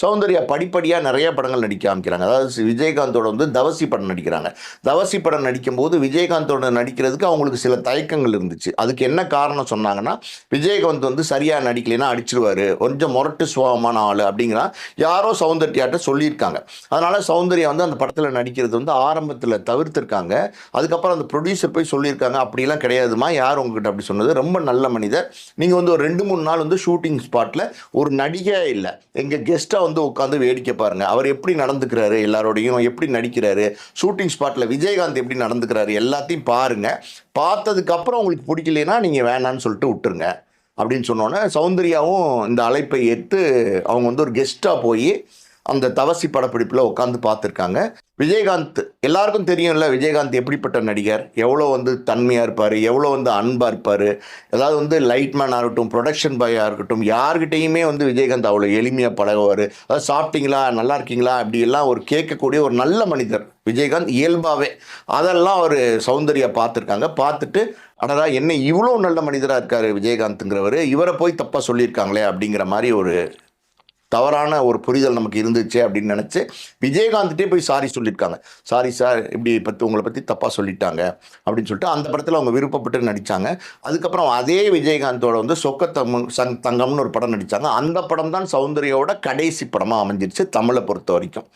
சௌந்தர்யா படிப்படியாக நிறைய படங்கள் நடிக்க ஆரம்பிக்கிறாங்க. அதாவது விஜயகாந்தோட வந்து தவசி படம் நடிக்கிறாங்க. தவசி படம் நடிக்கும்போது விஜயகாந்தோட நடிக்கிறதுக்கு அவங்களுக்கு சில தயக்கங்கள் இருந்துச்சு. அதுக்கு என்ன காரணம் சொன்னாங்கன்னா, விஜயகாந்த் வந்து சரியாக நடிக்கலைன்னா அடிச்சிருவாரு, கொஞ்சம் முரட்டு சுபாவமான ஆள் அப்படிங்கிறா யாரோ சௌந்தர்யாட்ட சொல்லியிருக்காங்க. அதனால சௌந்தர்யா வந்து அந்த படத்தில் நடிக்கிறது வந்து ஆரம்பத்தில் தவிர்த்திருக்காங்க. அதுக்கப்புறம் அந்த ப்ரொடியூசர் போய் சொல்லியிருக்காங்க, அப்படிலாம் கிடையாதுமா, யார் உங்ககிட்ட அப்படி சொன்னது, ரொம்ப நல்ல மனிதர், நீங்கள் வந்து ஒரு 2-3 நாள் வந்து ஷூட்டிங் ஸ்பாட்டில் ஒரு நடிகை இல்லை, எங்கள் கெஸ்ட்டாக வந்து உட்காந்து வேடிக்கை பாருங்கள், அவர் எப்படி நடந்துக்கிறாரு, எல்லாரோடையும் எப்படி நடிக்கிறாரு, ஷூட்டிங் ஸ்பாட்டில் விஜயகாந்த் எப்படி நடந்துக்கிறாரு, எல்லாத்தையும் பாருங்கள், பார்த்ததுக்கப்புறம் உங்களுக்கு பிடிக்கலைன்னா நீங்கள் வேணான்னு சொல்லிட்டு விட்டுருங்க அப்படின்னு சொன்னோன்னே சௌந்தர்யாவும் இந்த அழைப்பை ஏற்று அவங்க வந்து ஒரு கெஸ்ட்டாக போய் அந்த தவசி படப்பிடிப்பில் உட்காந்து பார்த்துருக்காங்க. விஜயகாந்த் எல்லாருக்கும் தெரியும்ல, விஜயகாந்த் எப்படிப்பட்ட நடிகர், எவ்வளோ வந்து தன்மையாக இருப்பார், எவ்வளோ வந்து அன்பாக இருப்பார். அதாவது வந்து லைட்மேனாக இருக்கட்டும், ப்ரொடக்ஷன் பாயாக இருக்கட்டும், யார்கிட்டையுமே வந்து விஜயகாந்த் அவ்வளோ எளிமையாக பழகுவார். அதாவது சாப்பிட்டீங்களா, நல்லா இருக்கீங்களா, அப்படியெல்லாம் ஒரு கேட்கக்கூடிய ஒரு நல்ல மனிதர் விஜயகாந்த் இயல்பாகவே. அதெல்லாம் ஒரு சௌந்தர்யா பார்த்துருக்காங்க. பார்த்துட்டு அடடா என்ன இவ்வளோ நல்ல மனிதராக இருக்கார் விஜயகாந்த்ங்கிறவர், இவரை போய் தப்பாக சொல்லியிருக்காங்களே அப்படிங்கிற மாதிரி ஒரு தவறான ஒரு புரிதல் நமக்கு இருந்துச்சு அப்படின்னு நினச்சி விஜயகாந்த்கிட்டே போய் சாரி சொல்லியிருக்காங்க. சாரி சார், இப்படி உங்களை பற்றி தப்பாக சொல்லிட்டாங்க அப்படின்னு சொல்லிட்டு அந்த படத்தில் அவங்க விருப்பப்பட்டு நடித்தாங்க. அதுக்கப்புறம் அதே விஜயகாந்தோட வந்து தங்கம்னு ஒரு படம் நடித்தாங்க. அந்த படம் தான் சௌந்தர்யாவோட கடைசி படமாக அமைஞ்சிருச்சு தமிழை பொறுத்த வரைக்கும்.